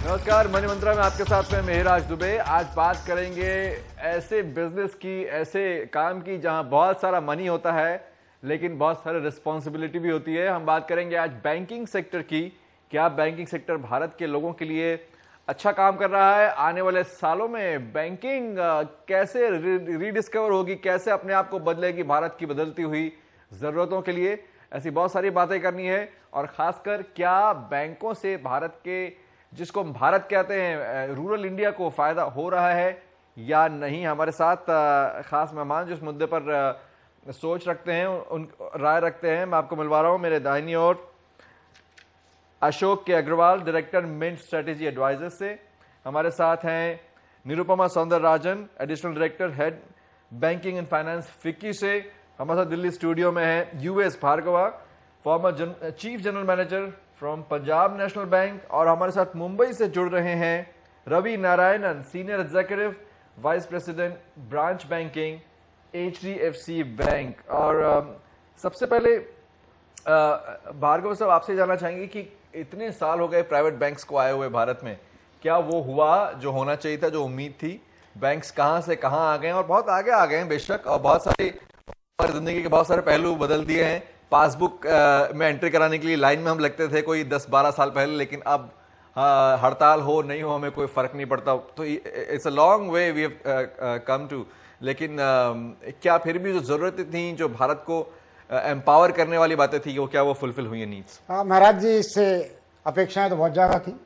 नमस्कार, मनी मंत्रा में आपके साथ में मेहराज दुबे। आज बात करेंगे ऐसे बिजनेस की, ऐसे काम की जहां बहुत सारा मनी होता है लेकिन बहुत सारे रिस्पॉन्सिबिलिटी भी होती है। हम बात करेंगे आज बैंकिंग सेक्टर की। क्या बैंकिंग सेक्टर भारत के लोगों के लिए अच्छा काम कर रहा है? आने वाले सालों में बैंकिंग कैसे रीडिस्कवर होगी, कैसे अपने आप को बदलेगी भारत की बदलती हुई जरूरतों के लिए? ऐसी बहुत सारी बातें करनी है। और खासकर क्या बैंकों से भारत के, जिसको हम भारत कहते हैं, रूरल इंडिया को फायदा हो रहा है या नहीं? हमारे साथ खास मेहमान जिस मुद्दे पर सोच रखते हैं, उन राय रखते हैं, मैं आपको मिलवा रहा हूं। मेरे दाहिनी ओर अशोक के Agarwal, director mint strategy advisor से। हमारे साथ हैं Nirupama Soundararajan, additional director head banking and finance FICCI से। हमारे साथ दिल्ली स्टूडियो में है US Bhargava, former chief general manager from Punjab national bank. और हमारे साथ मुंबई से जुड़ रहे हैं Ravi Narayanan, senior executive vice president branch banking, HDFC bank. और सबसे पहले भार्गव साहब, आपसे जानना चाहेंगे कि इतने साल हो गए प्राइवेट बैंक्स को आए हुए भारत में, क्या वो हुआ जो होना चाहिए था, जो उम्मीद थी? बैंक्स कहां से कहां आ गए हैं और बहुत आगे आ गए हैं बेशक, और बहुत सारी हमारी जिंदगी के बहुत सारे पहलू बदल दिए हैं। पासबुक में एंट्री कराने के लिए लाइन में हम लगते थे कोई 10-12 साल पहले, लेकिन अब हड़ताल हो नहीं हो हमें कोई फर्क नहीं पड़ता। तो it's a long way we have come to. लेकिन क्या फिर भी जो जरूरतें थी, जो भारत को एम्पावर करने वाली बातें थी, वो क्या वो फुलफिल हुई है नीड्स? महाराज जी, इससे अपेक्षाएं तो बहुत ज्यादा थी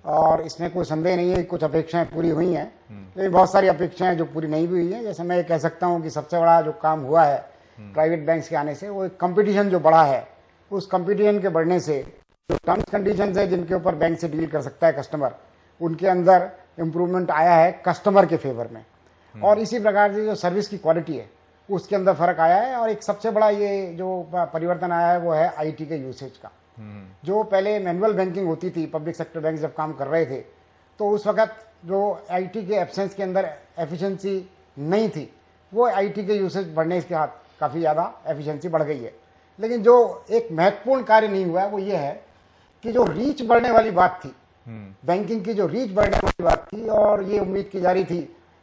और इसमें कोई संदेह नहीं है, कुछ अपेक्षाएं पूरी हुई हैं, लेकिन बहुत सारी अपेक्षाएं जो पूरी नहीं भी हुई हैं। जैसे मैं ये कह सकता हूं कि सबसे बड़ा जो काम हुआ है प्राइवेट बैंक्स के आने से, वो एक कंपटीशन जो बढ़ा है, उस कंपटीशन के बढ़ने से जो टर्म्स कंडीशंस है जिनके ऊपर बैंक से डील कर सकता है कस्टमर, उनके अंदर इम्प्रूवमेंट आया है कस्टमर के फेवर में। और इसी प्रकार से जो सर्विस की क्वालिटी है उसके अंदर फर्क आया है। और एक सबसे बड़ा ये जो परिवर्तन आया है वो है IT के यूसेज का। जो पहले मैनुअल बैंकिंग होती थी, पब्लिक सेक्टर बैंक जब काम कर रहे थे, तो उस वक्त जो IT के एब्सेंस के अंदर एफिशिएंसी नहीं थी, वो IT के यूसेज बढ़ने के साथ काफी ज्यादा एफिशिएंसी बढ़ गई है। लेकिन जो एक महत्वपूर्ण कार्य नहीं हुआ है वो ये है कि जो रीच बढ़ने वाली बात थी, बैंकिंग की जो रीच बढ़ने वाली बात थी, और ये उम्मीद की जा रही थी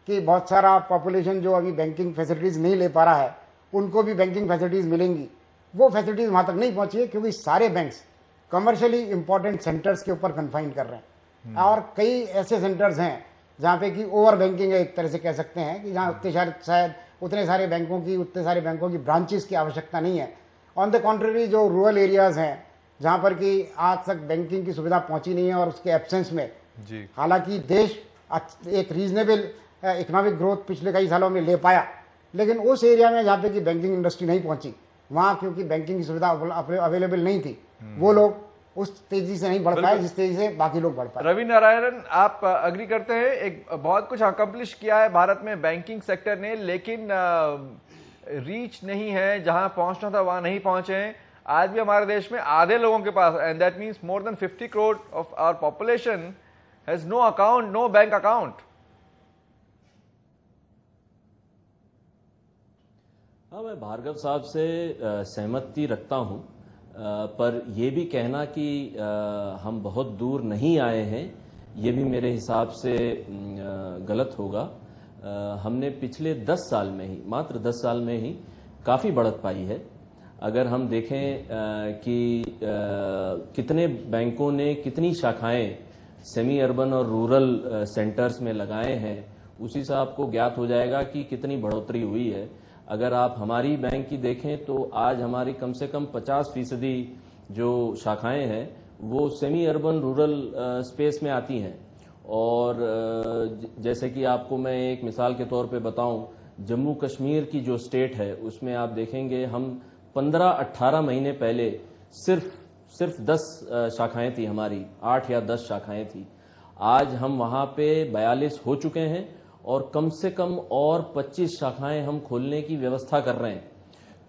कि बहुत सारा पॉपुलेशन जो अभी बैंकिंग फैसिलिटीज नहीं ले पा रहा है, उनको भी बैंकिंग फैसिलिटीज मिलेंगी, वो फैसिलिटीज वहां तक नहीं पहुंची है, क्योंकि सारे बैंक्स कमर्शियली इंपॉर्टेंट सेंटर्स के ऊपर कन्फाइन कर रहे हैं। और कई ऐसे सेंटर्स हैं जहां पे कि ओवर बैंकिंग है, एक तरह से कह सकते हैं, कि जहां उतने सारे बैंकों की ब्रांचेस की आवश्यकता नहीं है। ऑन द कॉन्ट्ररी, जो रूरल एरियाज हैं जहां पर कि आज तक बैंकिंग की सुविधा पहुंची नहीं है, और उसके एब्सेंस में हालांकि देश एक रीजनेबल इकोनॉमिक ग्रोथ पिछले कई सालों में ले पाया, लेकिन उस एरिया में जहां पे कि बैंकिंग इंडस्ट्री नहीं पहुंची, वहां क्योंकि बैंकिंग की सुविधा अवेलेबल नहीं थी, वो लोग उस तेजी से नहीं बढ़ पाए जिस तेजी से बाकी लोग बढ़ पाए। रवि नारायणन, आप अग्री करते हैं? एक बहुत कुछ अकम्प्लिश किया है भारत में बैंकिंग सेक्टर ने, लेकिन रीच नहीं है, जहां पहुंचना था वहां नहीं पहुंचे हैं। आज भी हमारे देश में आधे लोगों के पास, and that means more than 50 crore of our population has no account, no bank account. हाँ, मैं भार्गव साहब से सहमति रखता हूँ, पर यह भी कहना कि हम बहुत दूर नहीं आए हैं, ये भी मेरे हिसाब से गलत होगा। हमने पिछले 10 साल में ही, मात्र 10 साल में ही काफ़ी बढ़त पाई है। अगर हम देखें कि कितने बैंकों ने कितनी शाखाएं सेमी अर्बन और रूरल सेंटर्स में लगाए हैं, उसी से आपको ज्ञात हो जाएगा कि कितनी बढ़ोतरी हुई है। अगर आप हमारी बैंक की देखें तो आज हमारी कम से कम 50% जो शाखाएं हैं वो सेमी अर्बन रूरल स्पेस में आती हैं। और जैसे कि आपको मैं एक मिसाल के तौर पे बताऊं, जम्मू कश्मीर की जो स्टेट है उसमें आप देखेंगे हम 15-18 महीने पहले सिर्फ 10 शाखाएं थी हमारी, 8 या 10 शाखाएं थी। आज हम वहां पे 42 हो चुके हैं और कम से कम और 25 शाखाएं हम खोलने की व्यवस्था कर रहे हैं।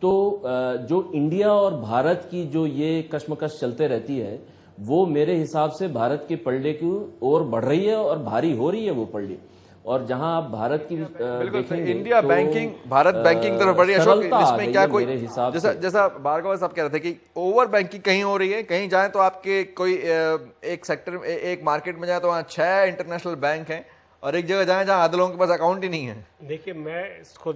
तो जो इंडिया और भारत की जो ये कश्मकश चलते रहती है, वो मेरे हिसाब से भारत के पलड़े की ओर बढ़ रही है और भारी हो रही है वो पलड़ी। और जहां आप भारत की देखेंगे इंडिया तो बैंकिंग, भारत बैंकिंग तरफ बढ़ी अशोक, इसमें क्या कोई जैसा भार्गव साहब कह रहे थे कि ओवर बैंकिंग कहीं हो रही है, कहीं जाए तो आपके कोई एक सेक्टर में, एक मार्केट में जाए तो वहाँ 6 इंटरनेशनल बैंक हैं और एक जगह जाए जहाँ आधे लोगों के पास अकाउंट ही नहीं है। देखिए, मैं इसको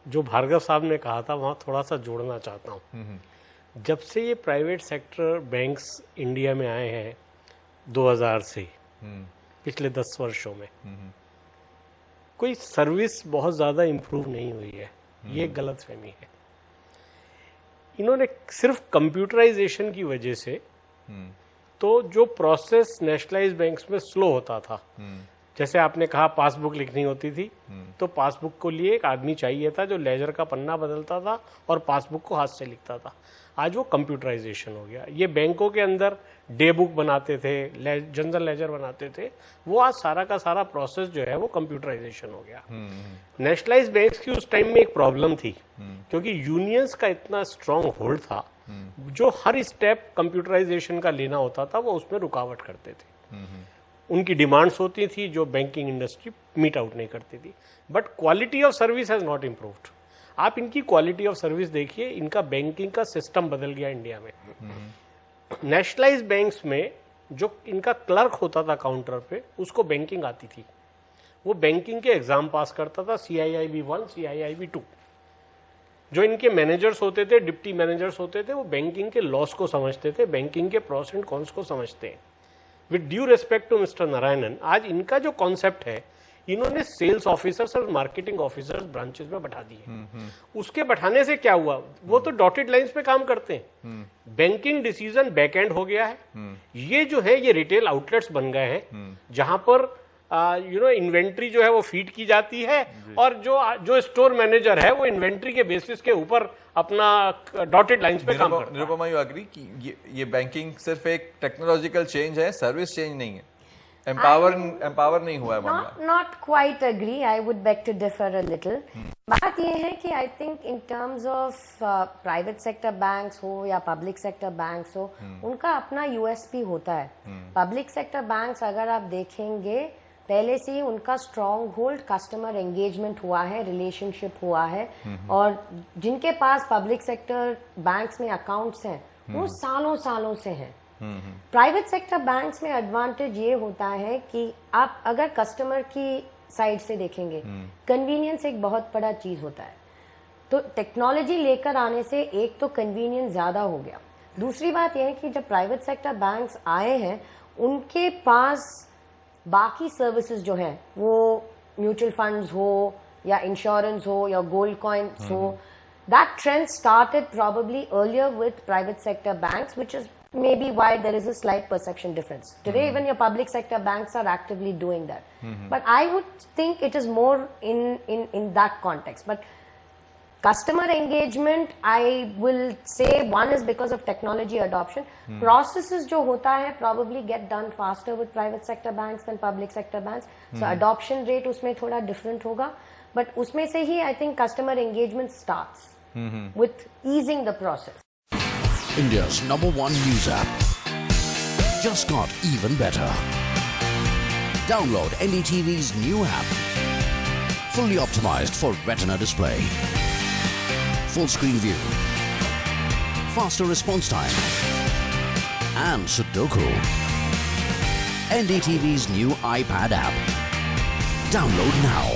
जो भार्गव साहब ने कहा था वहाँ थोड़ा सा जोड़ना चाहता हूँ। जब से ये प्राइवेट सेक्टर बैंक्स इंडिया में आए हैं 2000 से, पिछले 10 वर्षों में कोई सर्विस बहुत ज़्यादा इम्प्रूव नहीं हुई है। ये गलतफहमी है। इन्होंने सिर्फ कंप्यूटराइजेशन की वजह से, तो जो प्रोसेस नेशनलाइज बैंक्स में स्लो होता था, जैसे आपने कहा पासबुक लिखनी होती थी, तो पासबुक को लिए एक आदमी चाहिए था जो लेजर का पन्ना बदलता था और पासबुक को हाथ से लिखता था। आज वो कंप्यूटराइजेशन हो गया। ये बैंकों के अंदर डे बुक बनाते थे, जनरल लेजर बनाते थे, वो आज सारा का सारा प्रोसेस जो है वो कंप्यूटराइजेशन हो गया। नेशनलाइज बैंक्स की उस टाइम में एक प्रॉब्लम थी, क्योंकि यूनियंस का इतना स्ट्रांग होल्ड था, जो हर स्टेप कंप्यूटराइजेशन का लेना होता था वो उसमें रुकावट करते थे। उनकी डिमांड्स होती थी जो बैंकिंग इंडस्ट्री मीट आउट नहीं करती थी। But quality of service has not improved. आप इनकी क्वालिटी ऑफ सर्विस देखिए, इनका बैंकिंग का सिस्टम बदल गया इंडिया में। नेशनलाइज बैंक्स में जो इनका क्लर्क होता था काउंटर पे, उसको बैंकिंग आती थी, वो बैंकिंग के एग्जाम पास करता था, CIIB 1, CIIB 2। जो इनके मैनेजर्स होते थे, डिप्टी मैनेजर्स होते थे, वो बैंकिंग के लॉस को समझते थे, बैंकिंग के प्रोस एंड कॉन्स को समझते हैं। With due respect to mister Narayanan, आज इनका जो कॉन्सेप्ट है, इन्होंने सेल्स ऑफिसर्स और मार्केटिंग ऑफिसर्स ब्रांचेस में बैठा दिए। उसके बैठाने से क्या हुआ, वो तो डॉटेड लाइंस पे काम करते हैं। बैंकिंग डिसीजन बैकएंड हो गया है। ये जो है ये रिटेल आउटलेट्स बन गए हैं, जहां पर इन्वेंट्री जो है वो फीड की जाती है, और जो स्टोर मैनेजर है वो इन्वेंट्री के बेसिस के ऊपर अपना डॉटेड लाइंस पे काम करता है। निरुपमा, यू एग्री कि ये बैंकिंग सिर्फ एक टेक्नोलॉजिकल चेंज है, सर्विस चेंज नहीं है, एम्पावर नहीं हुआ है मामला? Not quite agree. I would beg to differ a little. बात ये है कि I think in terms of private sector banks हो या public sector banks हो, उनका अपना USP होता है। Public sector banks अगर आप देखेंगे, पहले से ही उनका स्ट्रॉन्ग होल्ड कस्टमर एंगेजमेंट हुआ है, रिलेशनशिप हुआ है, और जिनके पास पब्लिक सेक्टर बैंक्स में अकाउंट्स हैं वो सालों सालों से हैं। प्राइवेट सेक्टर बैंक्स में एडवांटेज ये होता है कि आप अगर कस्टमर की साइड से देखेंगे, कन्वीनियंस एक बहुत बड़ा चीज होता है। तो टेक्नोलॉजी लेकर आने से एक तो कन्वीनियंस ज्यादा हो गया, दूसरी बात यह है कि जब प्राइवेट सेक्टर बैंक्स आए हैं, उनके पास बाकी सर्विसेज जो है, वो म्यूचुअल फंड्स हो या इंश्योरेंस हो या गोल्ड कॉइन्स हो, that trend started probably earlier with private sector banks, which is maybe why there is a slight perception difference. Today, even your public sector banks are actively doing that. But I would think it is more in that context. But customer engagement, I will say one is because of technology adoption. Processes जो होता है probably get done faster with private sector banks than public sector banks. So adoption rate उसमें थोड़ा different होगा. But उसमें से ही I think customer engagement starts with easing the process. India's #1 news app just got even better. Download NDTV's new app. Fully optimized for retina display. Full screen view. Faster response time. And Sudoku. NDTV's new iPad app. Download now.